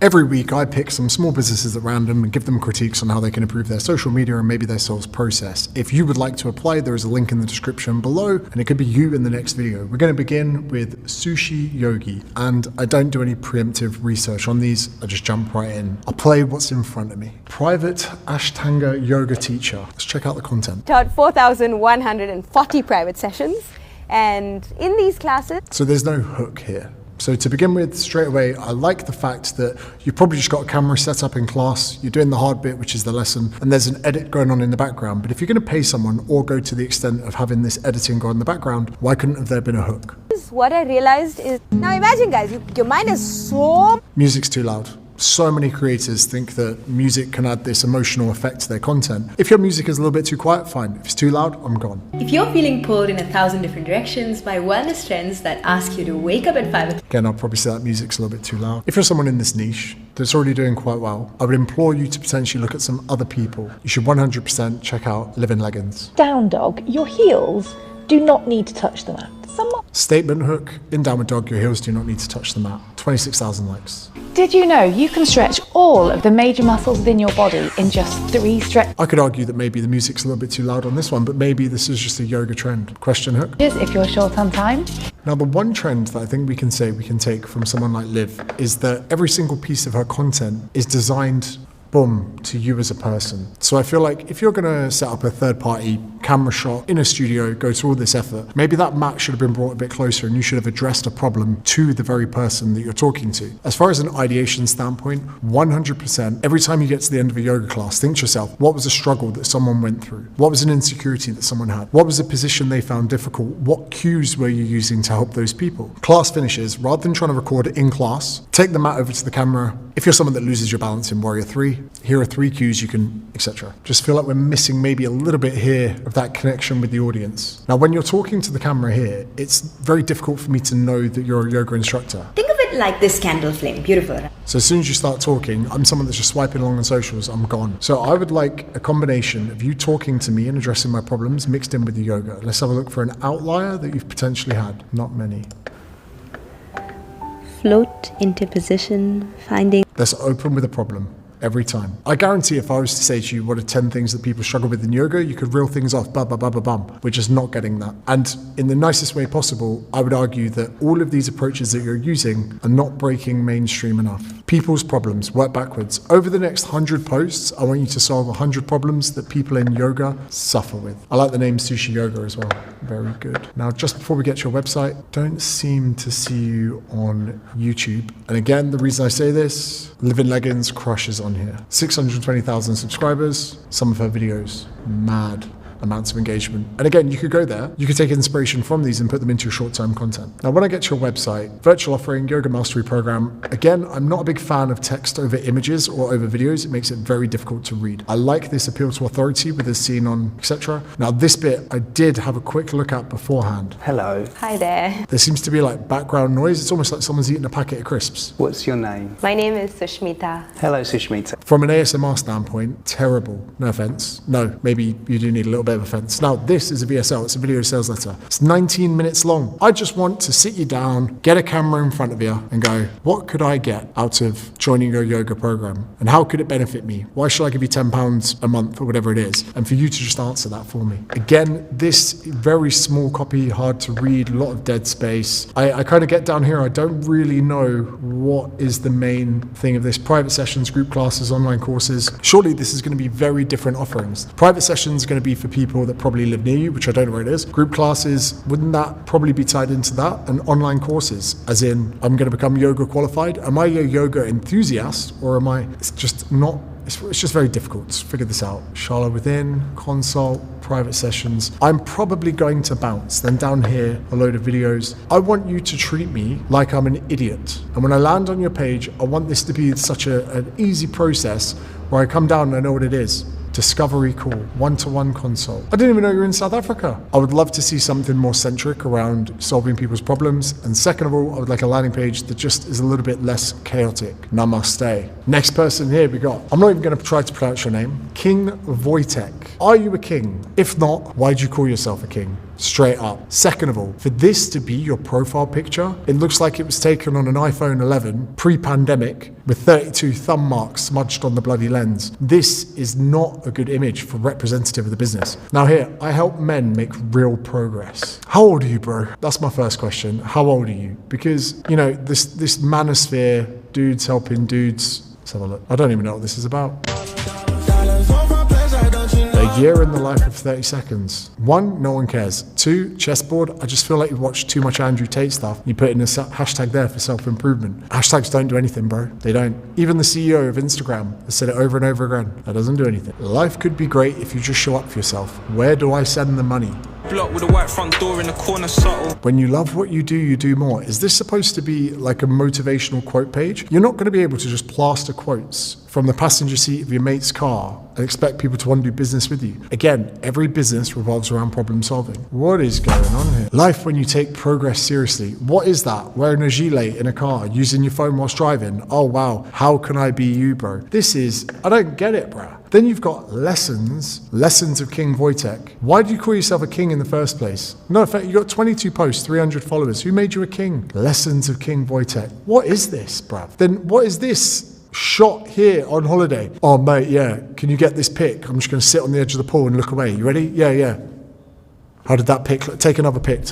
Every week I pick some small businesses at random and give them critiques on how they can improve their social media and maybe their sales process. If you would like to apply, there is a link in the description below and it could be you in the next video. We're going to begin with Sushi Yogi, and I don't do any preemptive research on these, I just jump right in. I'll play what's in front of me. Private Ashtanga yoga teacher. Let's check out the content. Taught 4,140 private sessions, and in these classes... So there's no hook here. So to begin with, straight away, I like the fact that you've probably just got a camera set up in class, you're doing the hard bit, which is the lesson, and there's an edit going on in the background. But if you're going to pay someone or go to the extent of having this editing go on in the background, why couldn't have there been a hook? What I realized is, now imagine guys, your mind is so... Music's too loud. So many creators think that music can add this emotional effect to their content. If your music is a little bit too quiet, fine. If it's too loud, I'm gone. If you're feeling pulled in 1,000 different directions by wellness trends that ask you to wake up at 5 o'clock... Again, I'll probably say that music's a little bit too loud. If you're someone in this niche that's already doing quite well, I would implore you to potentially look at some other people. You should 100% check out Living Leggings. Down dog, your heels do not need to touch the mat. Statement hook, in downward dog, your heels do not need to touch the mat. 26,000 likes. Did you know you can stretch all of the major muscles within your body in just 3 stretches? I could argue that maybe the music's a little bit too loud on this one, but maybe this is just a yoga trend. Question hook. If you're short on time. Now, the one trend that I think we can say we can take from someone like Liv is that every single piece of her content is designed, boom, to you as a person. So I feel like if you're going to set up a third-party camera shot in a studio, go to all this effort, maybe that mat should have been brought a bit closer and you should have addressed a problem to the very person that you're talking to. As far as an ideation standpoint, 100%, every time you get to the end of a yoga class, think to yourself, what was a struggle that someone went through? What was an insecurity that someone had? What was a position they found difficult? What cues were you using to help those people? Class finishes, rather than trying to record it in class, take the mat over to the camera. If you're someone that loses your balance in Warrior 3, here are 3 cues you can, etc. Just feel like we're missing maybe a little bit here of that connection with the audience. Now, when you're talking to the camera here, it's very difficult for me to know that you're a yoga instructor. Think of it like this candle flame, beautiful. So as soon as you start talking, I'm someone that's just swiping along on socials, I'm gone. So I would like a combination of you talking to me and addressing my problems mixed in with the yoga. Let's have a look for an outlier that you've potentially had. Not many. Float into position, finding... Let's open with a problem. Every time. I guarantee if I was to say to you what are 10 things that people struggle with in yoga, you could reel things off, bum. We're just not getting that. And in the nicest way possible, I would argue that all of these approaches that you're using are not breaking mainstream enough. People's problems, work backwards. Over the next 100 posts, I want you to solve 100 problems that people in yoga suffer with. I like the name Sushi Yoga as well. Very good. Now, just before we get to your website, don't seem to see you on YouTube. And again, the reason I say this, Living Leggings crushes on here. 620,000 subscribers, some of her videos, mad amounts of engagement. And again, you could go there, you could take inspiration from these and put them into your short-term content. Now, when I get to your website, virtual offering, yoga mastery program, again, I'm not a big fan of text over images or over videos. It makes it very difficult to read. I like this appeal to authority with this seen on, etc. Now, this bit I did have a quick look at beforehand. Hello. Hi there. There seems to be like background noise. It's almost like someone's eating a packet of crisps. What's your name? My name is Sushmita. Hello, Sushmita. From an ASMR standpoint, terrible. No offense. No, maybe you do need a little bit of offense. Now, this is a VSL, it's a video sales letter. It's 19 minutes long. I just want to sit you down, get a camera in front of you and go, what could I get out of joining your yoga program? And how could it benefit me? Why should I give you £10 a month or whatever it is? And for you to just answer that for me. Again, this very small copy, hard to read, a lot of dead space. I kind of get down here, I don't really know what is the main thing of this. Private sessions, group classes, online courses. Surely this is going to be very different offerings. Private sessions are going to be for people that probably live near you, which I don't know where it is. Group classes, wouldn't that probably be tied into that? And online courses, as in, I'm going to become yoga qualified. Am I a yoga enthusiast or am I, it's just not, it's just very difficult to figure this out. Shala within, consult, private sessions. I'm probably going to bounce. Then down here, a load of videos. I want you to treat me like I'm an idiot. And when I land on your page, I want this to be such an easy process where I come down and I know what it is. Discovery call, one-to-one consult. I didn't even know you were in South Africa. I would love to see something more centric around solving people's problems. And second of all, I would like a landing page that just is a little bit less chaotic. Namaste. Next person here we got, I'm not even going to try to pronounce your name, King Voytech. Are you a king? If not, why do you call yourself a king? straight up. Second of all, for this to be your profile picture, it looks like it was taken on an iPhone 11 pre-pandemic with 32 thumb marks smudged on the bloody lens. This is not a good image for representative of the business. Now here, I help men make real progress. How old are you, bro? That's my first question. How old are you? Because, you know, this manosphere, dudes helping dudes. Let's have a look. I don't even know what this is about. A year in the life of 30 seconds. 1, no one cares. 2, chessboard. I just feel like you've watched too much Andrew Tate stuff. You put in a hashtag there for self-improvement. Hashtags don't do anything, bro. They don't. Even the CEO of Instagram has said it over and over again. That doesn't do anything. Life could be great if you just show up for yourself. Where do I send the money? Block with a white front door in the corner, subtle. When you love what you do more. Is this supposed to be like a motivational quote page? You're not going to be able to just plaster quotes from the passenger seat of your mate's car and expect people to want to do business with you. Again, every business revolves around problem solving. What is going on here? Life when you take progress seriously. What is that? Wearing a gilet in a car, using your phone whilst driving. Oh wow, how can I be you, bro? This is, I don't get it, bro. Then you've got lessons of King Voytech. Why do you call yourself a king in the first place? No, in fact, you got 22 posts, 300 followers. Who made you a king? Lessons of King Voytech. What is this, bruv? Then what is this shot here on holiday? Oh, mate, yeah. Can you get this pic? I'm just going to sit on the edge of the pool and look away. You ready? Yeah. How did that pic look? Take another pic.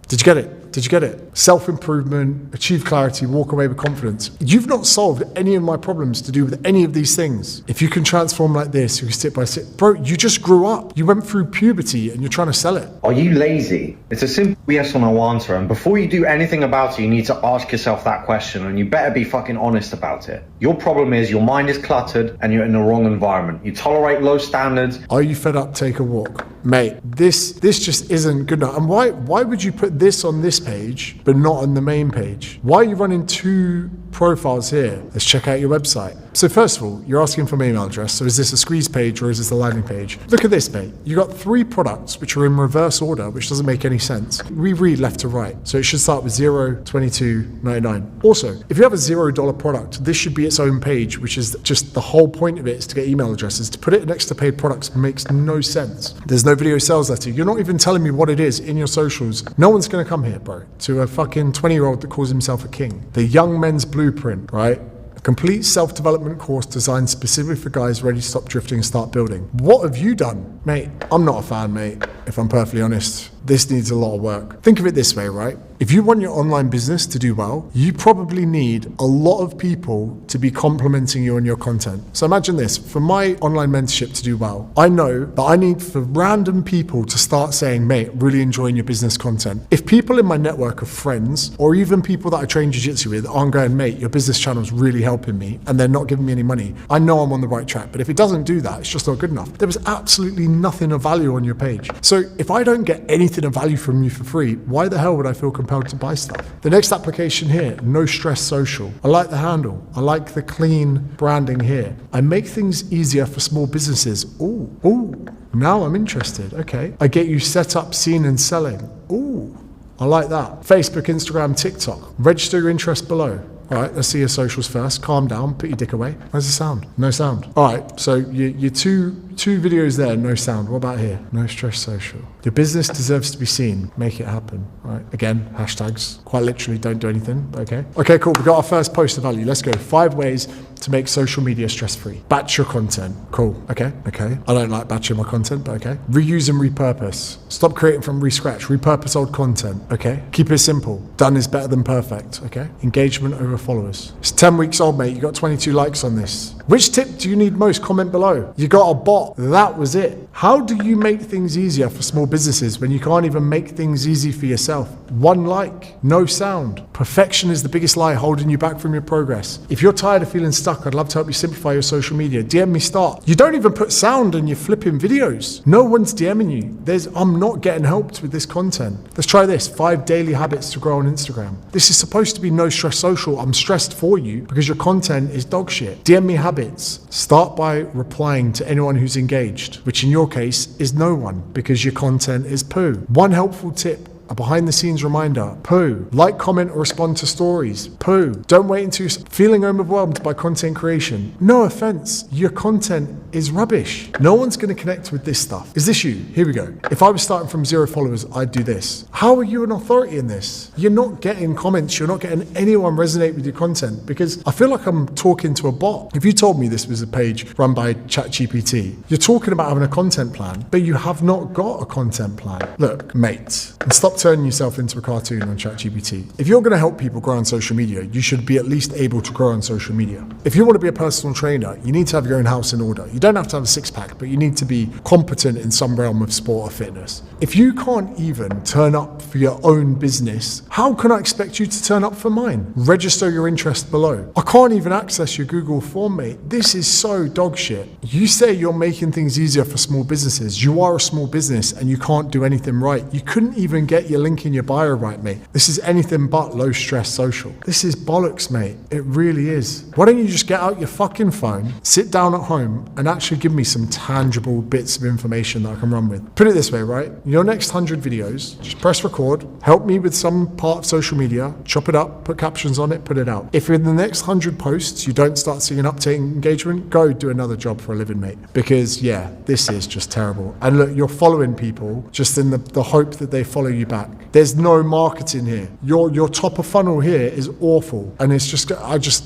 Did you get it? Self-improvement, achieve clarity, walk away with confidence. You've not solved any of my problems to do with any of these things. If you can transform like this, you can sit by sit. Bro, you just grew up. You went through puberty and you're trying to sell it. Are you lazy? It's a simple yes or no answer. And before you do anything about it, you need to ask yourself that question, and you better be fucking honest about it. Your problem is your mind is cluttered and you're in the wrong environment. You tolerate low standards. Are you fed up? Take a walk. Mate, this just isn't good enough. And why would you put this on this page but not on the main page? Why are you running 2 profiles here? Let's check out your website. So first of all, you're asking for my email address. So is this a squeeze page or is this a landing page? Look at this, mate. You got 3 products which are in reverse order, which doesn't make any sense. We read left to right. So it should start with 0, 22, 99. Also, if you have a $0 product, this should be its own page, which is just the whole point of it is to get email addresses. To put it next to paid products makes no sense. There's no video sales letter. You're not even telling me what it is in your socials. No one's going to come here, bro, to a fucking 20-year-old that calls himself a king. The Young Men's Blueprint, right? A complete self-development course designed specifically for guys ready to stop drifting and start building. What have you done? Mate, I'm not a fan, mate, if I'm perfectly honest. This needs a lot of work. Think of it this way, right? If you want your online business to do well, you probably need a lot of people to be complimenting you on your content. So imagine this, for my online mentorship to do well, I know that I need for random people to start saying, mate, really enjoying your business content. If people in my network of friends, or even people that I train jiu-jitsu with aren't going, mate, your business channel is really helping me, and they're not giving me any money, I know I'm on the right track. But if it doesn't do that, it's just not good enough. There was absolutely nothing of value on your page. So if I don't get anything of value from you for free, why the hell would I feel compelled to buy stuff? The next application here, No Stress Social. I like the handle. I like the clean branding here. I make things easier for small businesses. Ooh, now I'm interested. Okay. I get you set up, seen and selling. Ooh, I like that. Facebook, Instagram, TikTok. Register your interest below. All right, let's see your socials first. Calm down, put your dick away. Where's the sound? No sound. All right, so your two videos there, no sound. What about here? No Stress Social. Your business deserves to be seen. Make it happen. All right, again, hashtags. Quite literally, don't do anything, but okay. Okay, cool, we got our first post of value. Let's go. 5 ways to make social media stress-free. Batch your content. Cool, okay. I don't like batching my content, but okay. Reuse and repurpose. Stop creating from scratch. Repurpose old content, okay. Keep it simple. Done is better than perfect, okay. Engagement over followers. It's 10 weeks old, mate. You got 22 likes on this. Which tip do you need most? Comment below. You got a bot. That was it. How do you make things easier for small businesses when you can't even make things easy for yourself? 1 like, no sound. Perfection is the biggest lie holding you back from your progress. If you're tired of feeling stuck, I'd love to help you simplify your social media. DM me start. You don't even put sound in your flipping videos. No one's DMing you. I'm not getting helped with this content. Let's try this. 5 daily habits to grow on Instagram. This is supposed to be No Stress Social. I'm stressed for you because your content is dog shit. DM me habits. Start by replying to anyone who's engaged, which in your case is no one because your content is poo. 1 helpful tip. A behind the scenes reminder, poo. Like, comment, or respond to stories, poo. Don't wait until you're feeling overwhelmed by content creation. No offense, your content is rubbish. No one's going to connect with this stuff. Is this you? Here we go. If I was starting from 0 followers, I'd do this. How are you an authority in this? You're not getting comments, you're not getting anyone resonate with your content, because I feel like I'm talking to a bot. If you told me this was a page run by ChatGPT, you're talking about having a content plan, but you have not got a content plan. Look, mate, and stop turning yourself into a cartoon on ChatGPT. If you're going to help people grow on social media, you should be at least able to grow on social media. If you want to be a personal trainer, you need to have your own house in order. You don't have to have a six-pack, but you need to be competent in some realm of sport or fitness. If you can't even turn up for your own business, how can I expect you to turn up for mine? Register your interest below. I can't even access your Google form, mate. This is so dog shit. You say you're making things easier for small businesses. You are a small business and you can't do anything right. You couldn't even get your link in your bio right, mate. This is anything but low stress social. This is bollocks, mate. It really is. Why don't you just get out your fucking phone, sit down at home, and actually give me some tangible bits of information that I can run with? Put it this way, right? Your next 100 videos, just press record, help me with some part of social media, chop it up, put captions on it, put it out. If in the next 100 posts you don't start seeing an uptake in engagement, go do another job for a living, mate. Because yeah, this is just terrible. And look, you're following people just in the hope that they follow you back. There's no marketing here. Your top of funnel here is awful. And it's just,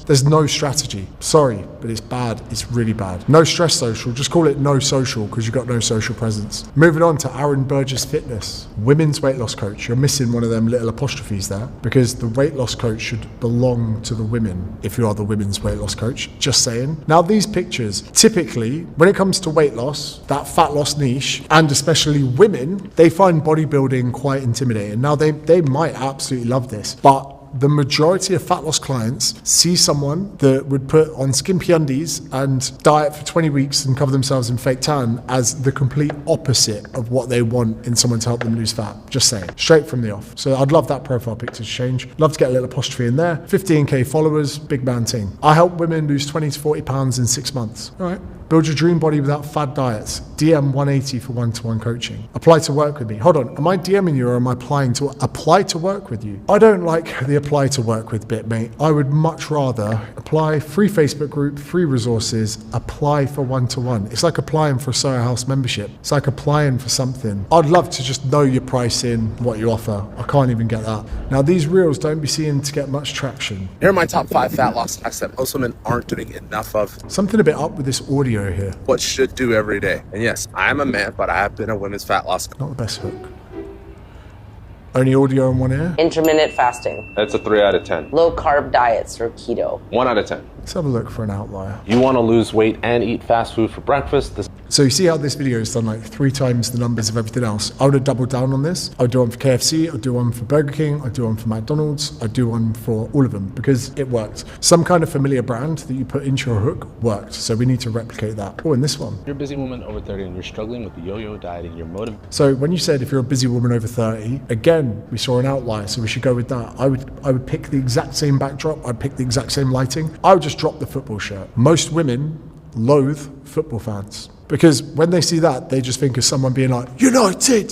there's no strategy. Sorry, but it's bad. It's really bad. No stress social. Just call it no social because you've got no social presence. Moving on to Aaron Burgess Fitness, women's weight loss coach. You're missing one of them little apostrophes there because the weight loss coach should belong to the women if you are the women's weight loss coach. Just saying. Now these pictures, typically when it comes to weight loss, that fat loss niche, and especially women, they find bodybuilding quite intimidating. Now they might absolutely love this, but the majority of fat loss clients see someone that would put on skimpy undies and diet for 20 weeks and cover themselves in fake tan as the complete opposite of what they want in someone to help them lose fat. Just saying, straight from the off. So I'd love that profile picture to change. Love to get a little apostrophe in there. 15k followers, big man team. I help women lose 20 to 40 pounds in 6 months. All right. Build your dream body without fad diets. DM 180 for one-to-one coaching. Apply to work with me. Hold on, am I DMing you or am I applying to apply to work with you? I don't like the apply to work with bit, mate. I would much rather apply, free Facebook group, free resources, apply for one-to-one. It's like applying for a Soho House membership. It's like applying for something. I'd love to just know your pricing, what you offer. I can't even get that. Now these reels don't be seen to get much traction. Here are my top 5 fat loss hacks that most women aren't doing enough of. Something a bit up with this audio here. What should do every day. And yes, I'm a man, but I have been a women's fat loss. Not the best hook. Only audio in one ear? Intermittent fasting. That's a 3 out of 10. Low carb diets or keto. 1 out of 10. Let's have a look for an outlier. You want to lose weight and eat fast food for breakfast? So you see how this video has done like 3 times the numbers of everything else. I would have doubled down on this. I would do one for KFC, I'd do one for Burger King, I'd do one for McDonald's, I'd do one for all of them because it worked. Some kind of familiar brand that you put into your hook worked. So we need to replicate that. Oh, and this one. You're a busy woman over 30 and you're struggling with the yo-yo diet and you're motivated. So when you said if you're a busy woman over 30, again, we saw an outlier, so we should go with that. I would pick the exact same backdrop, I'd pick the exact same lighting. I would just drop the football shirt. Most women loathe football fans. Because when they see that, they just think of someone being like, United,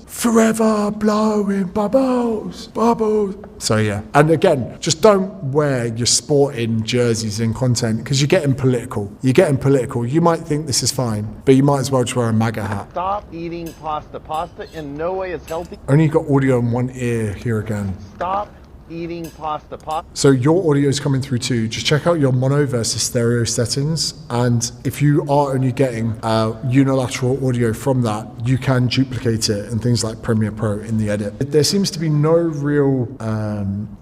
forever blowing bubbles, bubbles. So yeah, and again, just don't wear your sporting jerseys in content because you're getting political. You might think this is fine, but you might as well just wear a MAGA hat. Stop eating pasta. Pasta in no way is healthy. Only got audio in one ear here again. Stop eating pasta. So your audio is coming through too. Just check out your mono versus stereo settings, and if you are only getting unilateral audio from that, you can duplicate it in things like Premiere Pro in the edit. There seems to be no real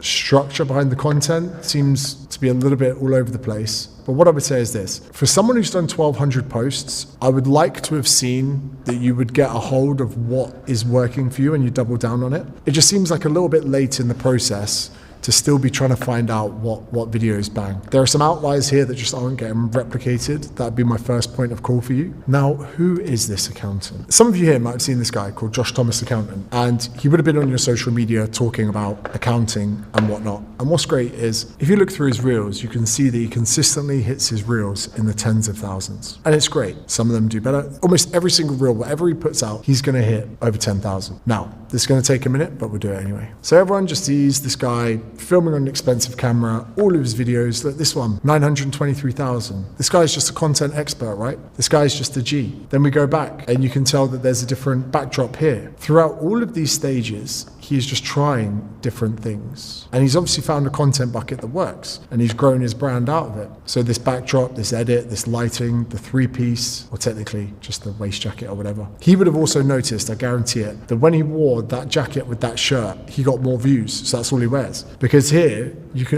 structure behind the content. It seems to be a little bit all over the place. But what I would say is this. For someone who's done 1,200 posts, I would like to have seen that you would get a hold of what is working for you and you double down on it. It just seems like a little bit late in the process to still be trying to find out what videos bang. There are some outliers here that just aren't getting replicated. That'd be my first point of call for you. Now, who is this accountant? Some of you here might have seen this guy called Josh Thomas Accountant, and he would have been on your social media talking about accounting and whatnot. And what's great is if you look through his reels, you can see that he consistently hits his reels in the tens of thousands. And it's great. Some of them do better. Almost every single reel, whatever he puts out, he's going to hit over 10,000. Now, this is going to take a minute, but we'll do it anyway. So everyone just sees this guy filming on an expensive camera, all of his videos. Look, this one, 923,000. This guy's just a content expert, right? This guy's just a G. Then we go back and you can tell that there's a different backdrop here. Throughout all of these stages, he's just trying different things. And he's obviously found a content bucket that works, and he's grown his brand out of it. So this backdrop, this edit, this lighting, the three-piece, or technically just the waist jacket or whatever. He would have also noticed, I guarantee it, that when he wore that jacket with that shirt, he got more views. So that's all he wears. Because here,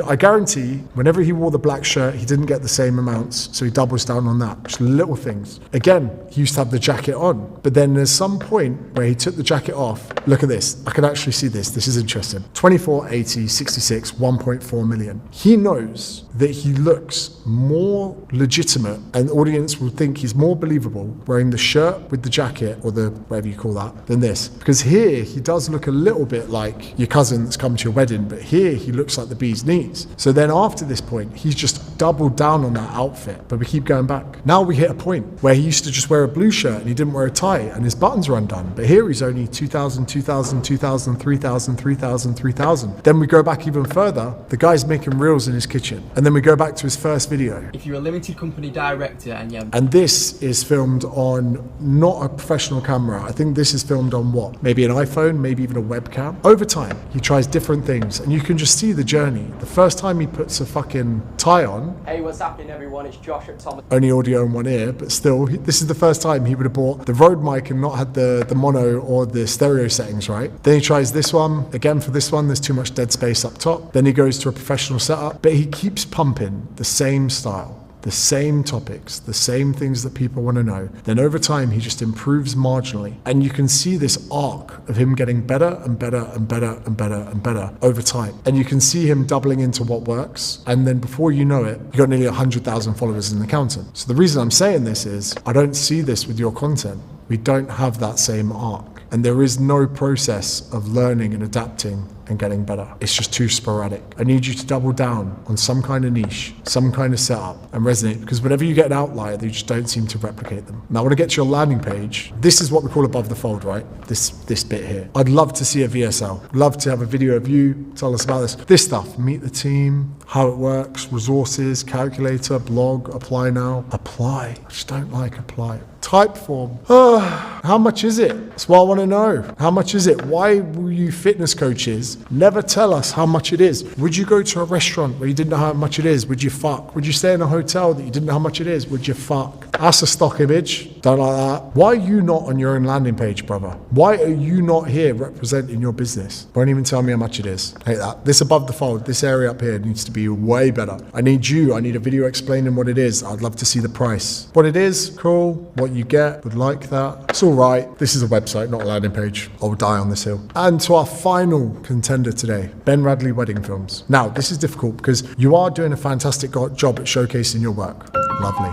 I guarantee, whenever he wore the black shirt, he didn't get the same amounts. So he doubles down on that. Just little things. Again, he used to have the jacket on. But then there's some point where he took the jacket off. Look at this. I can actually see this. This is interesting. 24, 80, 66, 1.4 million. He knows that he looks more legitimate and the audience will think he's more believable wearing the shirt with the jacket or the whatever you call that than this. Because here he does look a little bit like your cousin that's come to your wedding, but here he looks like the bee's knees. So then after this point, he's just doubled down on that outfit, but we keep going back. Now we hit a point where he used to just wear a blue shirt and he didn't wear a tie and his buttons are undone. But here he's only 2,000, 2,000, 2,000, 3,000, 3,000, 3,000. Then we go back even further. The guy's making reels in his kitchen. And then we go back to his first video. If you're a limited company director and this is filmed on not a professional camera. I think this is filmed on what? Maybe an iPhone, maybe even a webcam. Over time, he tries different things and you can just see the journey. The first time he puts a fucking tie on. Hey, what's happening everyone? It's Josh at Thomas. Only audio in one ear, but still, this is the first time he would have bought the Rode mic and not had the mono or the stereo settings, right? Then he tries this one. Again, for this one, there's too much dead space up top. Then he goes to a professional setup, but he keeps pumping the same style, the same topics, the same things that people want to know. Then over time, he just improves marginally. And you can see this arc of him getting better and better and better and better and better over time. And you can see him doubling into what works. And then before you know it, you got nearly 100,000 followers as an accountant. So the reason I'm saying this is, I don't see this with your content. We don't have that same arc. And there is no process of learning and adapting and getting better. It's just too sporadic. I need you to double down on some kind of niche, some kind of setup, and resonate, because whenever you get an outlier, they just don't seem to replicate them. Now, I want to get to your landing page. This is what we call above the fold, right? This bit here. I'd love to see a VSL. Love to have a video of you. Tell us about this. This stuff, meet the team, how it works, resources, calculator, blog, apply now. Apply. I just don't like apply. Type form. How much is it? That's what I want to know. How much is it? Why will you fitness coaches never tell us how much it is? Would you go to a restaurant where you didn't know how much it is? Would you fuck? Would you stay in a hotel that you didn't know how much it is? Would you fuck? That's a stock image. Don't like that. Why are you not on your own landing page, brother? Why are you not here representing your business? Won't even tell me how much it is. I hate that. This above the fold, this area up here needs to be way better. I need a video explaining what it is. I'd love to see the price. What it is, cool. What you get, would like that. It's all right. This is a website, not a landing page. I'll die on this hill. And to our final contender today, Ben Radley Wedding Films. Now, this is difficult because you are doing a fantastic job at showcasing your work. Lovely.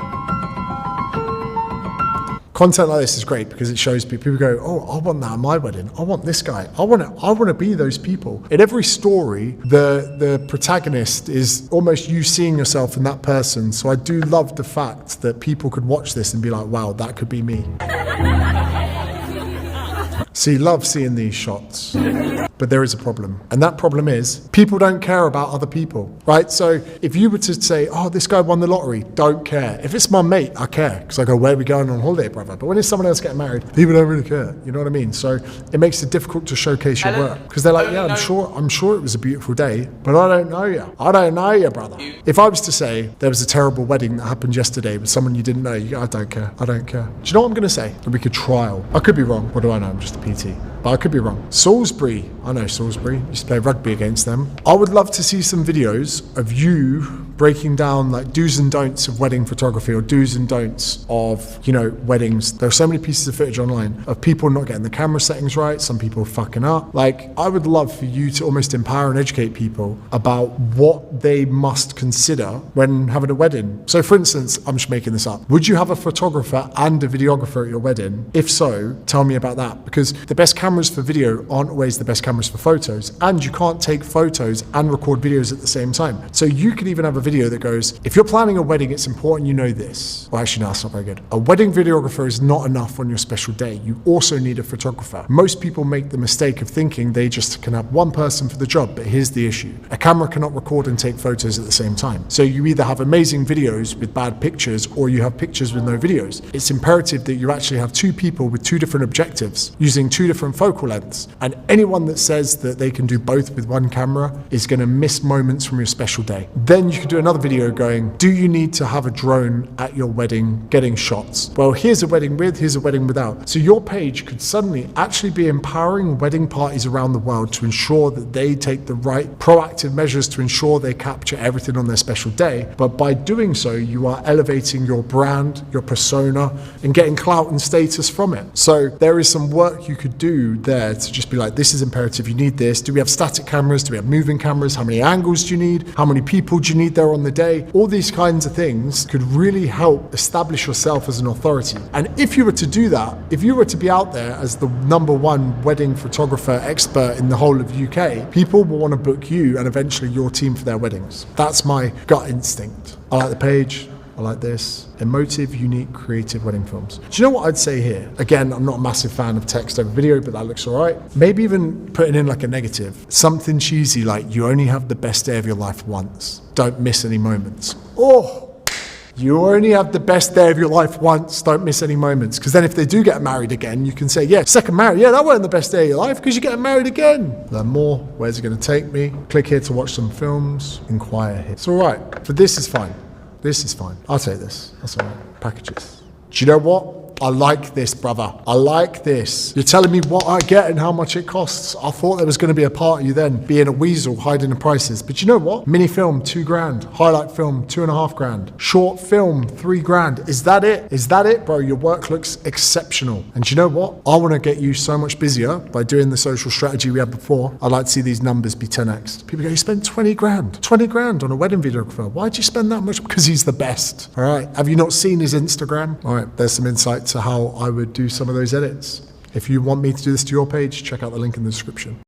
Content like this is great because it shows people go, oh, I want that at my wedding. I want this guy. I want to be those people. In every story, the protagonist is almost you seeing yourself in that person. So I do love the fact that people could watch this and be like, wow, that could be me. See, love seeing these shots. But there is a problem. And that problem is people don't care about other people, right? So if you were to say, oh, this guy won the lottery, don't care. If it's my mate, I care. Because I go, where are we going on holiday, brother? But when it's someone else getting married, people don't really care. You know what I mean? So it makes it difficult to showcase your work. Because they're like, yeah, I'm sure it was a beautiful day, but I don't know you. I don't know you, brother. If I was to say there was a terrible wedding that happened yesterday with someone you didn't know, you go, I don't care. I don't care. Do you know what I'm going to say? That we could trial. I could be wrong. What do I know? I'm just PT, but I could be wrong. Salisbury, I know Salisbury, used to play rugby against them. I would love to see some videos of you breaking down like do's and don'ts of wedding photography, or do's and don'ts of, you know, weddings. There are so many pieces of footage online of people not getting the camera settings right, some people fucking up. Like, I would love for you to almost empower and educate people about what they must consider when having a wedding. So for instance, I'm just making this up. Would you have a photographer and a videographer at your wedding? If so, tell me about that, because the best cameras for video aren't always the best cameras for photos, and you can't take photos and record videos at the same time. So you could even have a video that goes, if you're planning a wedding, it's important you know this. Well, actually, no, that's not very good. A wedding videographer is not enough on your special day. You also need a photographer. Most people make the mistake of thinking they just can have one person for the job, but here's the issue. A camera cannot record and take photos at the same time. So you either have amazing videos with bad pictures, or you have pictures with no videos. It's imperative that you actually have two people with two different objectives, using two different focal lengths. And anyone that says that they can do both with one camera is going to miss moments from your special day. Then you could do another video going, do you need to have a drone at your wedding getting shots? Well, here's a wedding with, here's a wedding without. So your page could suddenly actually be empowering wedding parties around the world to ensure that they take the right proactive measures to ensure they capture everything on their special day. But by doing so, you are elevating your brand, your persona, and getting clout and status from it. So there is some work you could do there to just be like, this is imperative, you need this. Do we have static cameras? Do we have moving cameras? How many angles do you need? How many people do you need there on the day? All these kinds of things could really help establish yourself as an authority. And if you were to do that, if you were to be out there as the #1 wedding photographer expert in the whole of UK, people will want to book you and eventually your team for their weddings. That's my gut instinct. I like the page. I like this. Emotive, unique, creative wedding films. Do you know what I'd say here? Again, I'm not a massive fan of text over video, but that looks all right. Maybe even putting in like a negative. Something cheesy like, you only have the best day of your life once. Don't miss any moments. Oh, you only have the best day of your life once. Don't miss any moments. Because then if they do get married again, you can say, yeah, second marriage. Yeah, that wasn't the best day of your life because you're getting married again. Learn more. Where's it going to take me? Click here to watch some films. Inquire here. It's all right. But this is fine. This is fine. I'll take this. That's all right. Packages. Do you know what? I like this, brother. I like this. You're telling me what I get and how much it costs. I thought there was going to be a part of you then being a weasel hiding the prices. But you know what? Mini film, $2,000. Highlight film, $2,500. Short film, $3,000. Is that it? Is that it, bro? Your work looks exceptional. And you know what? I want to get you so much busier by doing the social strategy we had before. I'd like to see these numbers be 10x. People go, you spent $20,000. $20,000 on a wedding videographer. Why'd you spend that much? Because he's the best. All right. Have you not seen his Instagram? All right. There's some insight to how I would do some of those edits. If you want me to do this to your page, check out the link in the description.